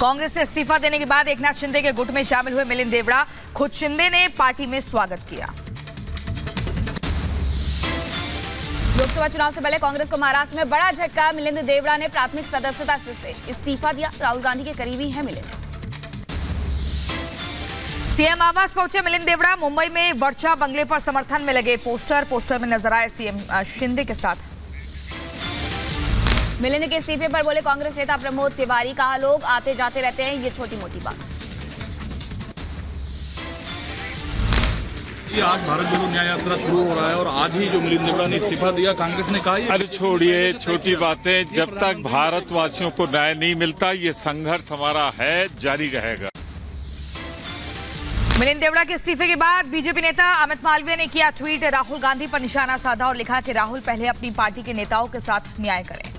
कांग्रेस से इस्तीफा देने के बाद एकनाथ शिंदे के गुट में शामिल हुए मिलिंद देवड़ा, खुद शिंदे ने पार्टी में स्वागत किया। लोकसभा चुनाव से पहले कांग्रेस को महाराष्ट्र में बड़ा झटका। मिलिंद देवड़ा ने प्राथमिक सदस्यता से इस्तीफा दिया। राहुल गांधी के करीबी हैं मिलिंद। सीएम आवास पहुंचे मिलिंद देवड़ा। मुंबई में वर्चा बंगले पर समर्थन में लगे पोस्टर में नजर आए सीएम शिंदे के साथ। मिलिंद के इस्तीफे पर बोले कांग्रेस नेता प्रमोद तिवारी, कहा लोग आते जाते रहते हैं, ये छोटी मोटी बात। आज भारत जोड़ो न्याय यात्रा शुरू हो रहा है और आज ही जो मिलिंद देवड़ा ने इस्तीफा दिया, कांग्रेस ने कहा अरे छोड़िए छोटी बातें, जब तक भारतवासियों को न्याय नहीं मिलता ये संघर्ष हमारा है, जारी रहेगा। मिलिंद देवड़ा के इस्तीफे के बाद बीजेपी नेता अमित मालवीय ने किया ट्वीट, राहुल गांधी पर निशाना साधा और लिखा कि राहुल पहले अपनी पार्टी के नेताओं के साथ न्याय करें।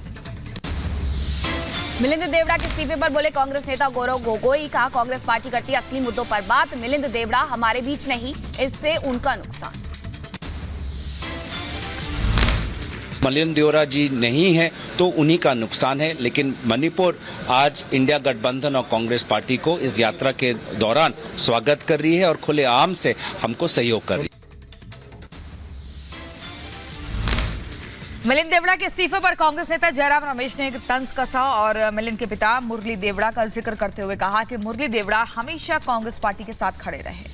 मिलिंद देवड़ा के इस्तीफे पर बोले कांग्रेस नेता गौरव गोगोई, कहा कांग्रेस पार्टी करती है असली मुद्दों पर बात। मिलिंद देवड़ा हमारे बीच नहीं, इससे उनका नुकसान। मिलिंद देवड़ा जी नहीं है तो उन्हीं का नुकसान है, लेकिन मणिपुर आज इंडिया गठबंधन और कांग्रेस पार्टी को इस यात्रा के दौरान स्वागत कर रही है और खुलेआम से हमको सहयोग कर रही है। मिलिंद देवड़ा के इस्तीफे पर कांग्रेस नेता जयराम रमेश ने एक तंज कसा और मिलिंद के पिता मुरली देवड़ा का जिक्र करते हुए कहा कि मुरली देवड़ा हमेशा कांग्रेस पार्टी के साथ खड़े रहे।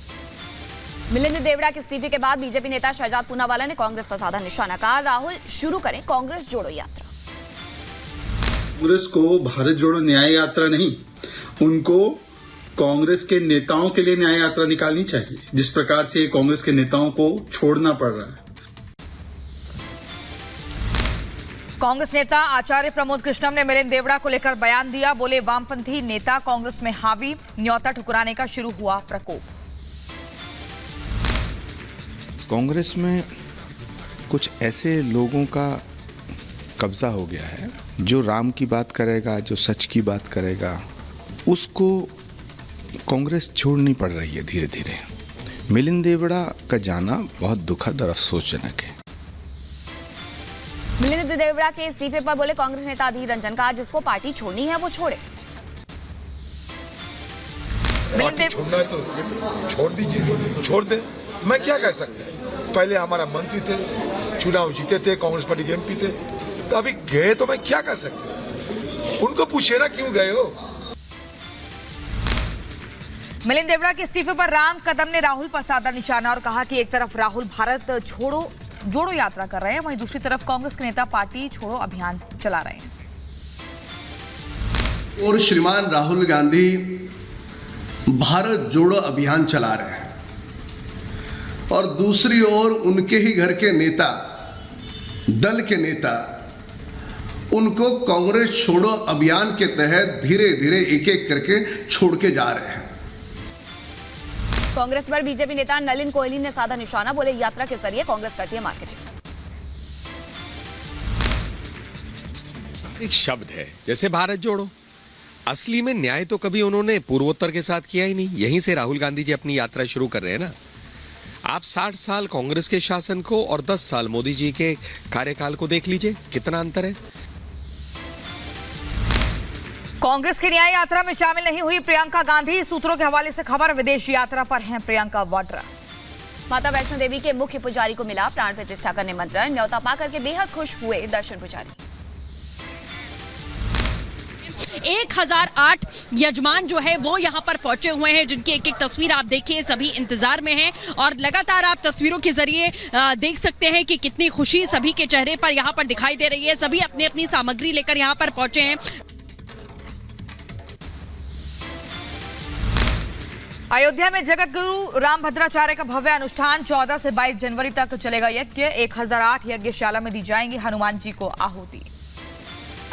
मिलिंद देवड़ा के इस्तीफे के बाद बीजेपी नेता शहजाद पूनावाला ने कांग्रेस पर साधा निशाना, कहा राहुल शुरू करें कांग्रेस जोड़ो यात्रा। कांग्रेस को भारत जोड़ो न्याय यात्रा नहीं, उनको कांग्रेस के नेताओं के लिए न्याय यात्रा निकालनी चाहिए। जिस प्रकार से कांग्रेस के नेताओं को छोड़ना पड़ रहा है। कांग्रेस नेता आचार्य प्रमोद कृष्णम ने मिलिंद देवड़ा को लेकर बयान दिया। बोले वामपंथी नेता कांग्रेस में हावी, न्योता ठुकराने का शुरू हुआ प्रकोप। कांग्रेस में कुछ ऐसे लोगों का कब्जा हो गया है जो राम की बात करेगा, जो सच की बात करेगा, उसको कांग्रेस छोड़नी पड़ रही है धीरे धीरे। मिलिंद देवड़ा का जाना बहुत दुखद और अफसोसजनक है। मिलिंद देवड़ा के इस्तीफे पर बोले कांग्रेस नेता अधीर रंजन, कहा जिसको पार्टी छोड़नी है वो छोड़े। पार्टी छोड़ना है तो छोड़ दीजिए, छोड़ दे, मैं क्या कह सकते हैं। पहले हमारा मंत्री थे, चुनाव जीते थे, कांग्रेस पार्टी के एमपी थे, तो अभी गए तो मैं क्या कह सकते हैं। उनको पूछे ना क्यों गए हो। मिलिंद देवड़ा के इस्तीफे पर राम कदम ने राहुल पर साधा निशाना और कहा कि एक तरफ राहुल भारत जोड़ो यात्रा कर रहे हैं, वहीं दूसरी तरफ कांग्रेस के नेता पार्टी छोड़ो अभियान चला रहे हैं। और श्रीमान राहुल गांधी भारत जोड़ो अभियान चला रहे हैं और दूसरी ओर उनके ही घर के नेता, दल के नेता, उनको कांग्रेस छोड़ो अभियान के तहत धीरे धीरे एक एक करके छोड़ के जा रहे हैं। कांग्रेस पर बीजेपी नेता नलिन कोहली ने साधा निशाना, बोले यात्रा के जरिए कांग्रेस करती है मार्केटिंग। एक शब्द है जैसे भारत जोड़ो, असली में न्याय तो कभी उन्होंने पूर्वोत्तर के साथ किया ही नहीं। यहीं से राहुल गांधी जी अपनी यात्रा शुरू कर रहे हैं ना। आप 60 साल कांग्रेस के शासन को और 10 साल मोदी जी के कार्यकाल को देख लीजिए, कितना अंतर है। कांग्रेस की न्याय यात्रा में शामिल नहीं हुई प्रियंका गांधी। सूत्रों के हवाले से खबर, विदेश यात्रा पर हैं प्रियंका वाड्रा। माता वैष्णो देवी के मुख्य पुजारी को मिला प्राण प्रतिष्ठा का निमंत्रण, न्योता पाकर के बेहद खुश हुए दर्शन पुजारी। 1008 यजमान जो है वो यहाँ पर पहुंचे हुए हैं, जिनकी एक एक तस्वीर आप देखिए, सभी इंतजार में हैं और लगातार आप तस्वीरों के जरिए देख सकते हैं कि कितनी खुशी सभी के चेहरे पर यहाँ पर दिखाई दे रही है। सभी अपनी अपनी सामग्री लेकर यहाँ पर पहुंचे हैं। अयोध्या में जगत गुरु रामभद्राचार्य का भव्य अनुष्ठान 14 से 22 जनवरी तक चलेगा यज्ञ। 1008 यज्ञशाला में दी जाएंगी हनुमान जी को आहुति।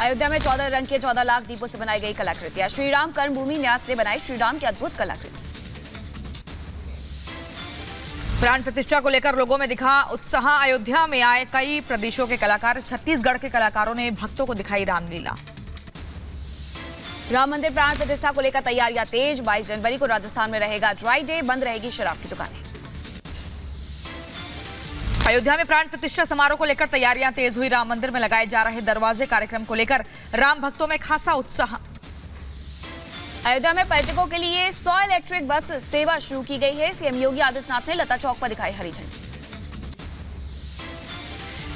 अयोध्या में 14 रंग के 14 लाख दीपों से बनाई गई कलाकृतियां। श्रीराम कर्मभूमि न्यास ने बनाई श्रीराम की अद्भुत कलाकृति। प्राण प्रतिष्ठा को लेकर लोगों में दिखा उत्साह। अयोध्या में आए कई प्रदेशों के कलाकार, छत्तीसगढ़ के कलाकारों ने भक्तों को दिखाई रामलीला। राम मंदिर प्राण प्रतिष्ठा को लेकर तैयारियां तेज। 22 जनवरी को राजस्थान में रहेगा ड्राई डे, बंद रहेगी शराब की दुकानें। अयोध्या में प्राण प्रतिष्ठा समारोह को लेकर तैयारियां तेज हुई। राम मंदिर में लगाए जा रहे दरवाजे कार्यक्रम को लेकर राम भक्तों में खासा उत्साह। अयोध्या में पर्यटकों के लिए 100 इलेक्ट्रिक बस सेवा शुरू की गई है। सीएम योगी आदित्यनाथ ने लता चौक पर दिखाई हरी झंडी।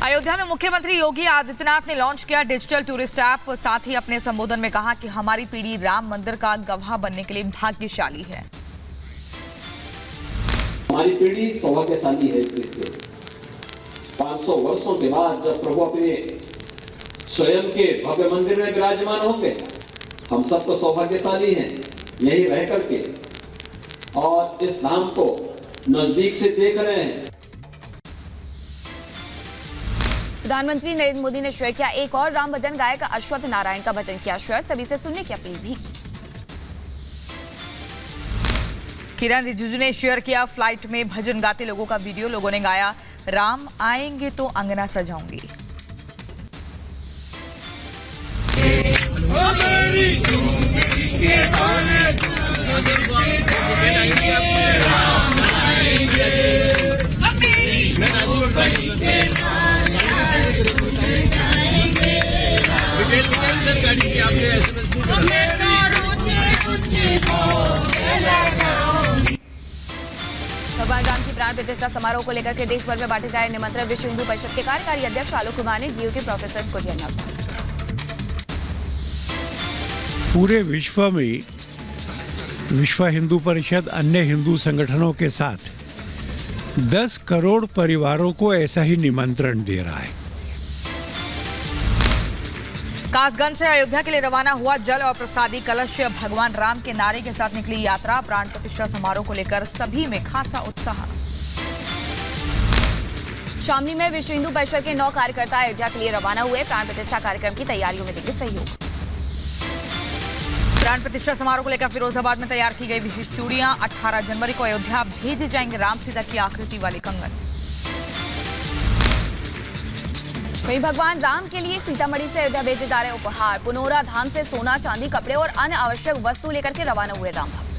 अयोध्या में मुख्यमंत्री योगी आदित्यनाथ ने लॉन्च किया डिजिटल टूरिस्ट ऐप। साथ ही अपने संबोधन में कहा कि हमारी पीढ़ी राम मंदिर का गवाह बनने के लिए भाग्यशाली है। हमारी पीढ़ी सौभाग्यशाली है इसलिए 500 वर्षों के बाद जब प्रभु अपने स्वयं के भव्य मंदिर में विराजमान होंगे, हम सब तो सौभाग्यशाली हैं यही रह करके और इस धाम को नजदीक से देख रहे हैं। प्रधानमंत्री नरेंद्र मोदी ने शेयर किया एक और राम भजन, गायक अश्वत्थ नारायण का भजन किया शेयर, सभी से सुनने की अपील भी की। किरण रिजिजू ने शेयर किया फ्लाइट में भजन गाते लोगों का वीडियो। लोगों ने गाया, राम आएंगे तो अंगना सजाऊंगी। भगवान राम की प्राण प्रतिष्ठा समारोह को लेकर के देश भर में बांटे जाए निमंत्रण। विश्व हिंदू परिषद के कार्यकारी अध्यक्ष आलोक कुमार ने डीयू के प्रोफेसर्स को दिया न्यौता। पूरे विश्व में विश्व हिंदू परिषद अन्य हिंदू संगठनों के साथ 10 करोड़ परिवारों को ऐसा ही निमंत्रण दे रहा है। कासगंज से अयोध्या के लिए रवाना हुआ जल और प्रसादी कलश। भगवान राम के नारे के साथ निकली यात्रा। प्राण प्रतिष्ठा समारोह को लेकर सभी में खासा उत्साह। शामली में विश्व हिंदू परिषद के 9 कार्यकर्ता अयोध्या के लिए रवाना हुए। प्राण प्रतिष्ठा कार्यक्रम की तैयारियों में देंगे सहयोग। प्राण प्रतिष्ठा समारोह को लेकर फिरोजाबाद में तैयार की गई विशेष चूड़ियां। 18 जनवरी को अयोध्या भेजे जाएंगे राम सीता की आकृति वाले कंगन। वहीं भगवान राम के लिए सीतामढ़ी से अयोध्या भेजे जा रहे उपहार। पुनौरा धाम से सोना, चांदी, कपड़े और अन्य आवश्यक वस्तु लेकर के रवाना हुए राम भक्त।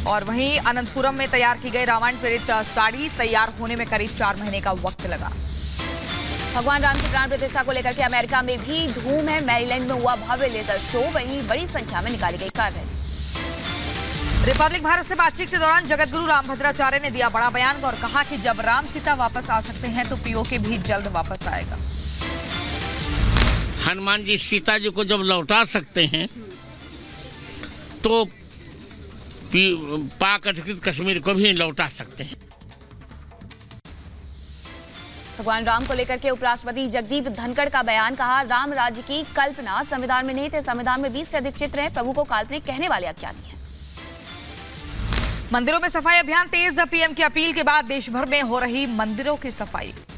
और वहीं अनंतपुरम में तैयार की गई रामायण प्रेरित साड़ी तैयार होने में करीब 4 महीने का वक्त लगा। भगवान राम की प्राण प्रतिष्ठा को लेकर के अमेरिका में भी धूम है। मैरीलैंड में हुआ भव्य लेजर शो, वहीं बड़ी संख्या में निकाली गई कार रैली। रिपब्लिक भारत से बातचीत के दौरान जगतगुरु रामभद्राचार्य ने दिया बड़ा बयान और कहा कि जब राम सीता वापस आ सकते हैं तो पीओके भी जल्द वापस आएगा। हनुमान जी सीता जी को जब लौटा सकते हैं तो पाक अधिकृत कश्मीर को भी लौटा सकते हैं। भगवान राम को लेकर के उपराष्ट्रपति जगदीप धनखड़ का बयान। कहा, राम राज्य की कल्पना संविधान में नहीं थे। संविधान में 20 से अधिक चित्र हैं। प्रभु को काल्पनिक कहने वाले अज्ञानी हैं। मंदिरों में सफाई अभियान तेज। पीएम की अपील के बाद देश भर में हो रही मंदिरों की सफाई।